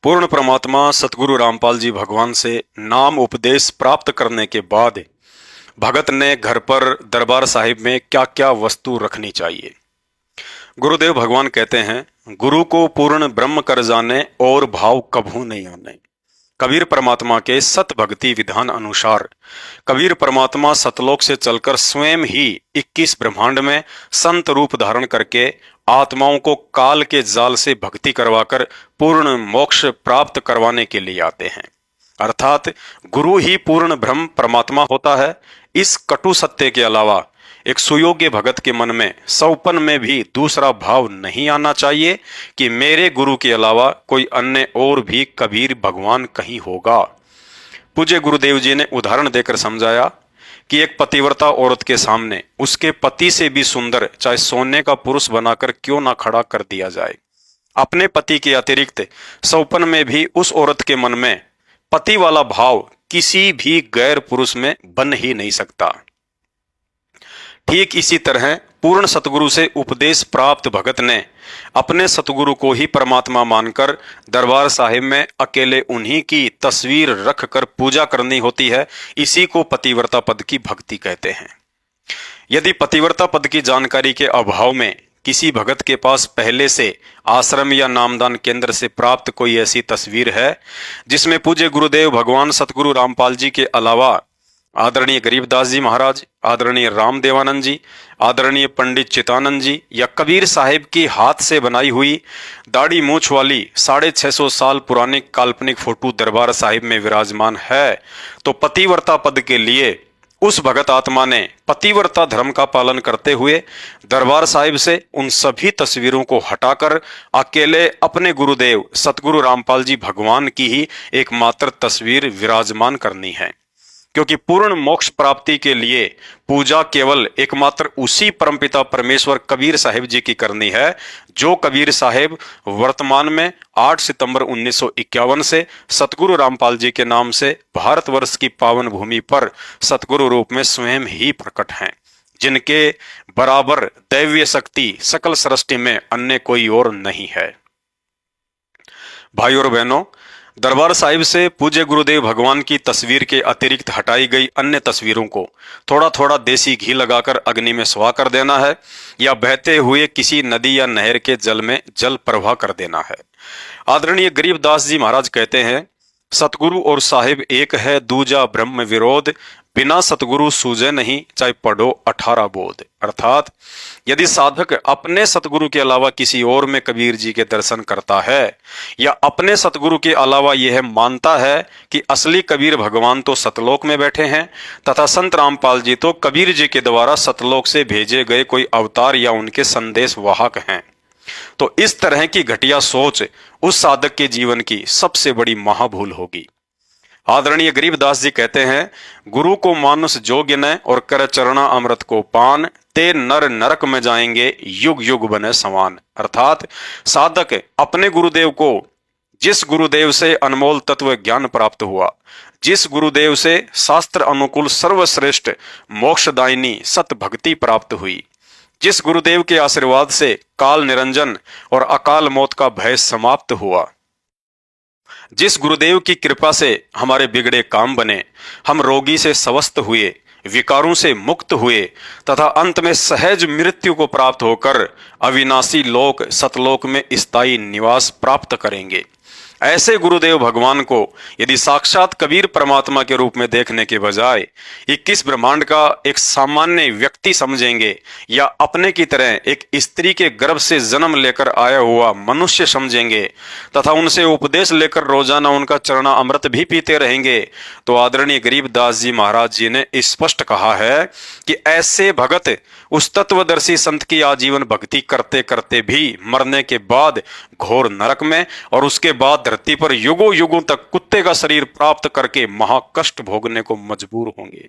पूर्ण परमात्मा सतगुरु रामपाल जी भगवान से नाम उपदेश प्राप्त करने के बाद भगत ने घर पर दरबार साहिब में क्या क्या वस्तु रखनी चाहिए। गुरुदेव भगवान कहते हैं, गुरु को पूर्ण ब्रह्म कर जाने और भाव कभू नहीं आने। कबीर परमात्मा के सत भक्ति विधान अनुसार कबीर परमात्मा सतलोक से चलकर स्वयं ही 21 ब्रह्मांड में संत रूप धारण करके आत्माओं को काल के जाल से भक्ति करवाकर पूर्ण मोक्ष प्राप्त करवाने के लिए आते हैं। अर्थात गुरु ही पूर्ण ब्रह्म परमात्मा होता है। इस कटु सत्य के अलावा एक सुयोग्य भगत के मन में सौपन में भी दूसरा भाव नहीं आना चाहिए कि मेरे गुरु के अलावा कोई अन्य और भी कबीर भगवान कहीं होगा। पूज्य गुरुदेव जी ने उदाहरण देकर समझाया कि एक पतिव्रता औरत के सामने उसके पति से भी सुंदर चाहे सोने का पुरुष बनाकर क्यों ना खड़ा कर दिया जाए, अपने पति के अतिरिक्त सौपन में भी उस औरत के मन में पति वाला भाव किसी भी गैर पुरुष में बन ही नहीं सकता। ठीक इसी तरह पूर्ण सतगुरु से उपदेश प्राप्त भगत ने अपने सतगुरु को ही परमात्मा मानकर दरबार साहिब में अकेले उन्हीं की तस्वीर रखकर पूजा करनी होती है। इसी को पतिव्रता पद की भक्ति कहते हैं। यदि पतिव्रता पद की जानकारी के अभाव में किसी भगत के पास पहले से आश्रम या नामदान केंद्र से प्राप्त कोई ऐसी तस्वीर है जिसमें पूज्य गुरुदेव भगवान सतगुरु रामपाल जी के अलावा आदरणीय गरीबदास जी महाराज, आदरणीय रामदेवानंद जी, आदरणीय पंडित चितानंद जी या कबीर साहिब की हाथ से बनाई हुई दाढ़ी मूछ वाली 650 साल पुरानी काल्पनिक फोटो दरबार साहिब में विराजमान है, तो पतिव्रता पद के लिए उस भगत आत्मा ने पतिव्रता धर्म का पालन करते हुए दरबार साहिब से उन सभी तस्वीरों को हटाकर अकेले अपने गुरुदेव सतगुरु रामपाल जी भगवान की ही एकमात्र तस्वीर विराजमान करनी है। क्योंकि पूर्ण मोक्ष प्राप्ति के लिए पूजा केवल एकमात्र उसी परमपिता परमेश्वर कबीर साहिब जी की करनी है, जो कबीर साहिब वर्तमान में 8 सितंबर 1951 से सतगुरु रामपाल जी के नाम से भारतवर्ष की पावन भूमि पर सतगुरु रूप में स्वयं ही प्रकट हैं, जिनके बराबर दैवीय शक्ति सकल सृष्टि में अन्य कोई और नहीं है। भाइयों और बहनों, दरबार साहिब से पूज्य गुरुदेव भगवान की तस्वीर के अतिरिक्त हटाई गई अन्य तस्वीरों को थोड़ा थोड़ा देसी घी लगाकर अग्नि में स्वाह कर देना है या बहते हुए किसी नदी या नहर के जल में जल प्रवाह कर देना है। आदरणीय गरीबदास जी महाराज कहते हैं, सतगुरु और साहिब एक है, दूजा ब्रह्म विरोध, बिना सतगुरु सूझे नहीं, चाहे पढ़ो 18 बोध। अर्थात यदि साधक अपने सतगुरु के अलावा किसी और में कबीर जी के दर्शन करता है या अपने सतगुरु के अलावा यह मानता है कि असली कबीर भगवान तो सतलोक में बैठे हैं तथा संत रामपाल जी तो कबीर जी के द्वारा सतलोक से भेजे गए कोई अवतार या उनके संदेश वाहक हैं, तो इस तरह की घटिया सोच उस साधक के जीवन की सबसे बड़ी महाभूल होगी। आदरणीय गरीबदास जी कहते हैं, गुरु को मानुष जोग्य न और कर चरणा अमृत को पान, ते नर नरक में जाएंगे युग युग बने समान। अर्थात साधक अपने गुरुदेव को, जिस गुरुदेव से अनमोल तत्व ज्ञान प्राप्त हुआ, जिस गुरुदेव से शास्त्र अनुकूल सर्वश्रेष्ठ मोक्षदायिनी सत भक्ति प्राप्त हुई, जिस गुरुदेव के आशीर्वाद से काल निरंजन और अकाल मौत का भय समाप्त हुआ, जिस गुरुदेव की कृपा से हमारे बिगड़े काम बने, हम रोगी से स्वस्थ हुए, विकारों से मुक्त हुए तथा अंत में सहज मृत्यु को प्राप्त होकर अविनाशी लोक सतलोक में स्थायी निवास प्राप्त करेंगे, ऐसे गुरुदेव भगवान को यदि साक्षात कबीर परमात्मा के रूप में देखने के बजाय 21 ब्रह्मांड का एक सामान्य व्यक्ति समझेंगे या अपने की तरह एक स्त्री के गर्भ से जन्म लेकर आया हुआ मनुष्य समझेंगे तथा उनसे उपदेश लेकर रोजाना उनका चरणा अमृत भी पीते रहेंगे, तो आदरणीय गरीबदास जी महाराज जी ने स्पष्ट कहा है कि ऐसे भगत उस तत्वदर्शी संत की आजीवन भक्ति करते करते भी मरने के बाद घोर नरक में और उसके बाद धरती पर युगों युगों तक कुत्ते का शरीर प्राप्त करके महाकष्ट भोगने को मजबूर होंगे।